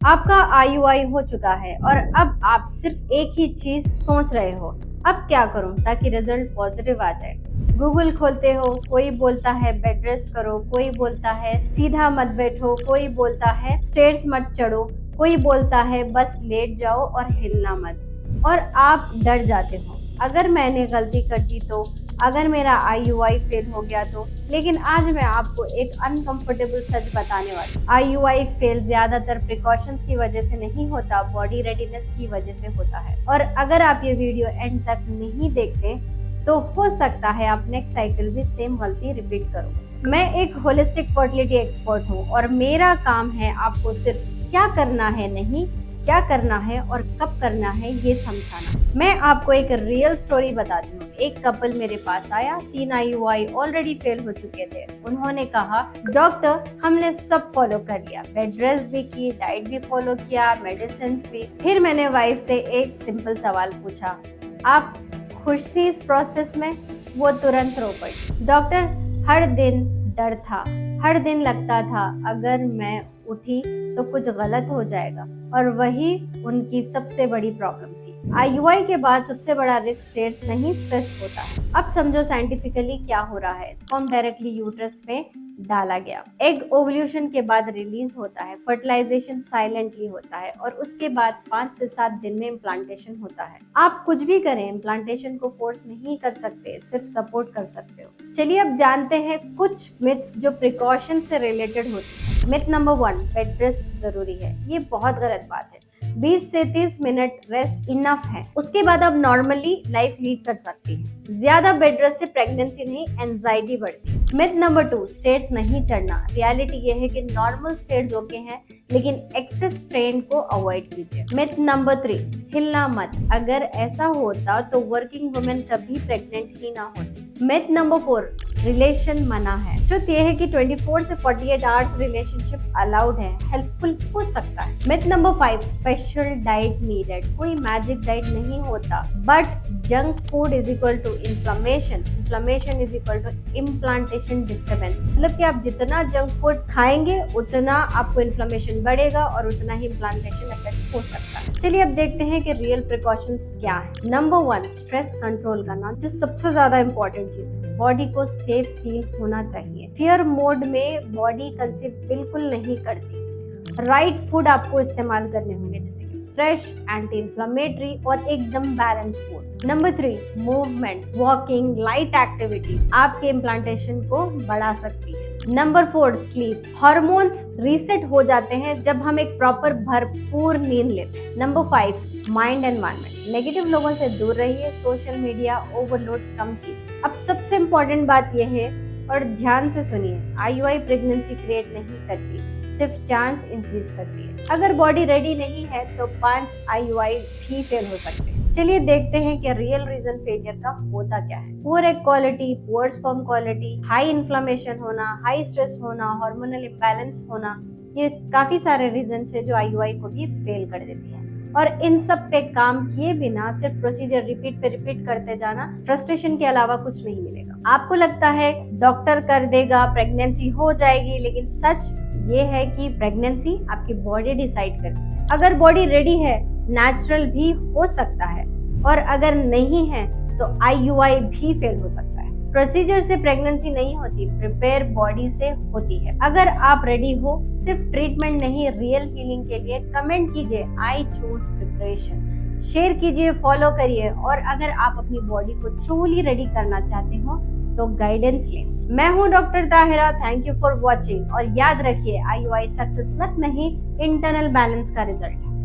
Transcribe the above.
आपका IUI हो चुका है और अब आप सिर्फ एक ही चीज सोच रहे हो, अब क्या करूं ताकि रिजल्ट पॉजिटिव आ जाए। गूगल खोलते हो, कोई बोलता है बेड रेस्ट करो, कोई बोलता है सीधा मत बैठो, कोई बोलता है स्टेयर्स मत चढ़ो, कोई बोलता है बस लेट जाओ और हिलना मत, और आप डर जाते हो अगर मैंने गलती कर दी तो, अगर मेरा IUI फेल हो गया तो। लेकिन आज मैं आपको एक अनकंफर्टेबल सच बताने वाली। IUI फेल ज्यादातर प्रिकॉशंस की वजह से नहीं होता, बॉडी रेडीनेस की वजह से होता है। और अगर आप ये वीडियो एंड तक नहीं देखते तो हो सकता है आप नेक्स्ट साइकिल भी सेम गलती रिपीट करो। मैं एक होलिस्टिक फर्टिलिटी एक्सपर्ट हूँ और मेरा काम है आपको सिर्फ क्या करना है नहीं, क्या करना है और कब करना है ये समझाना। मैं आपको एक रियल स्टोरी बताती हूँ। एक कपल मेरे पास आया, 3 IUI ऑलरेडी फेल हो चुके थे। उन्होंने कहा डॉक्टर हमने सब फॉलो कर लिया, बेड रेस्ट भी की, डाइट भी फॉलो किया, मेडिसिन भी। फिर मैंने वाइफ से एक सिंपल सवाल पूछा, आप खुश थी इस प्रोसेस में? वो तुरंत रो पड़ी। डॉक्टर हर दिन डर था, हर दिन लगता था अगर मैं उठी तो कुछ गलत हो जाएगा, और वही उनकी सबसे बड़ी प्रॉब्लम थी। IUI के बाद सबसे बड़ा रिस्क स्टेयर्स नहीं स्ट्रेस होता है। अब समझो साइंटिफिकली क्या हो रहा है। स्पर्म डायरेक्टली यूट्रस में डाला गया, एग ओवल्यूशन के बाद रिलीज होता है, फर्टिलाइजेशन साइलेंटली होता है और उसके बाद 5 से 7 दिन में इम्प्लांटेशन होता है। आप कुछ भी करें, इम्प्लांटेशन को फोर्स नहीं कर सकते, सिर्फ सपोर्ट कर सकते हो। चलिए अब जानते हैं कुछ मिथ्स जो प्रिकॉशन से रिलेटेड होती है। मिथ नंबर 1, बेड रेस्ट जरूरी है। ये बहुत गलत बात है। 20 से 30 मिनट रेस्ट इनफ है, उसके बाद आप नॉर्मली लाइफ लीड कर सकती हैं। ज्यादा बेड रेस्ट से प्रेगनेंसी नहीं, एंजाइटी बढ़ती है। मिथ नंबर 2, स्टेयर्स नहीं चढ़ना। रियलिटी ये है कि नॉर्मल स्टेयर्स ओके हैं, लेकिन एक्सेस स्ट्रेन को अवॉइड कीजिए। मिथ नंबर 3, हिलना मत। अगर ऐसा होता तो वर्किंग वुमेन कभी प्रेग्नेंट ही ना होती। मिथ नंबर 4, रिलेशन मना है। ट्रुथ ये है कि 24 से 48 आवर्स रिलेशनशिप अलाउड है, हेल्पफुल हो सकता है। Myth number 5, special diet needed. कोई मैजिक डाइट नहीं होता, but junk food is equal to inflammation, inflammation is equal to implantation disturbance. मतलब कि आप जितना जंक फूड खाएंगे उतना आपको इन्फ्लेमेशन बढ़ेगा और उतना ही इम्प्लांटेशन इफेक्ट हो सकता है। चलिए अब देखते हैं कि रियल प्रिकॉशंस क्या है। नंबर 1, स्ट्रेस कंट्रोल करना, जो सबसे ज्यादा इंपॉर्टेंट चीज है। बॉडी को सेफ फील होना चाहिए। फियर मोड में बॉडी कंसीव बिल्कुल नहीं करती। राइट फूड आपको इस्तेमाल करने होंगे, जैसे कि फ्रेश, एंटी इन्फ्लेमेटरी और एकदम balance food. Number 3, movement, walking, light activity आपके इम्प्लांटेशन को बढ़ा सकती है। Number 4, sleep. हार्मोन्स रीसेट हो जाते हैं जब हम एक प्रॉपर भरपूर नींद लेते हैं। Number 5, mind environment. नेगेटिव लोगों से दूर रहिए, सोशल मीडिया ओवरलोड कम कीजिए। अब सबसे इम्पोर्टेंट बात यह है, और ध्यान से सुनिए, IUI प्रेगनेंसी क्रिएट नहीं करती, सिर्फ चांस इंक्रीज करती है। अगर बॉडी रेडी नहीं है तो 5 IUI भी फेल हो सकते हैं। चलिए देखते हैं कि रियल रीजन फेलियर का होता क्या है। Poor egg quality, poor sperm quality, high inflammation होना, हाई स्ट्रेस होना, हार्मोनल इम्बैलेंस होना, ये काफी सारे रीजन है जो IUI को भी फेल कर देती है। और इन सब पे काम किए बिना सिर्फ प्रोसीजर रिपीट पे रिपीट करते जाना, फ्रस्ट्रेशन के अलावा कुछ नहीं मिलेगा। आपको लगता है डॉक्टर कर देगा, प्रेगनेंसी हो जाएगी, लेकिन सच ये है कि प्रेगनेंसी आपकी बॉडी डिसाइड करती है। अगर बॉडी रेडी है, नेचुरल भी हो सकता है, और अगर नहीं है तो IUI भी फेल हो सकता है। प्रोसीजर से प्रेगनेंसी नहीं होती, प्रिपेयर बॉडी से होती है। अगर आप रेडी हो, सिर्फ ट्रीटमेंट नहीं रियल हीलिंग के लिए, कमेंट कीजिए आई चूज प्रिपरेशन, शेयर कीजिए, फॉलो करिए। और अगर आप अपनी बॉडी को ट्रूली रेडी करना चाहते हो तो गाइडेंस लें। मैं हूं doctor Tahira, thank you for watching. और याद रखिए, IUI सक्सेस लक नहीं, इंटरनल बैलेंस का रिजल्ट है।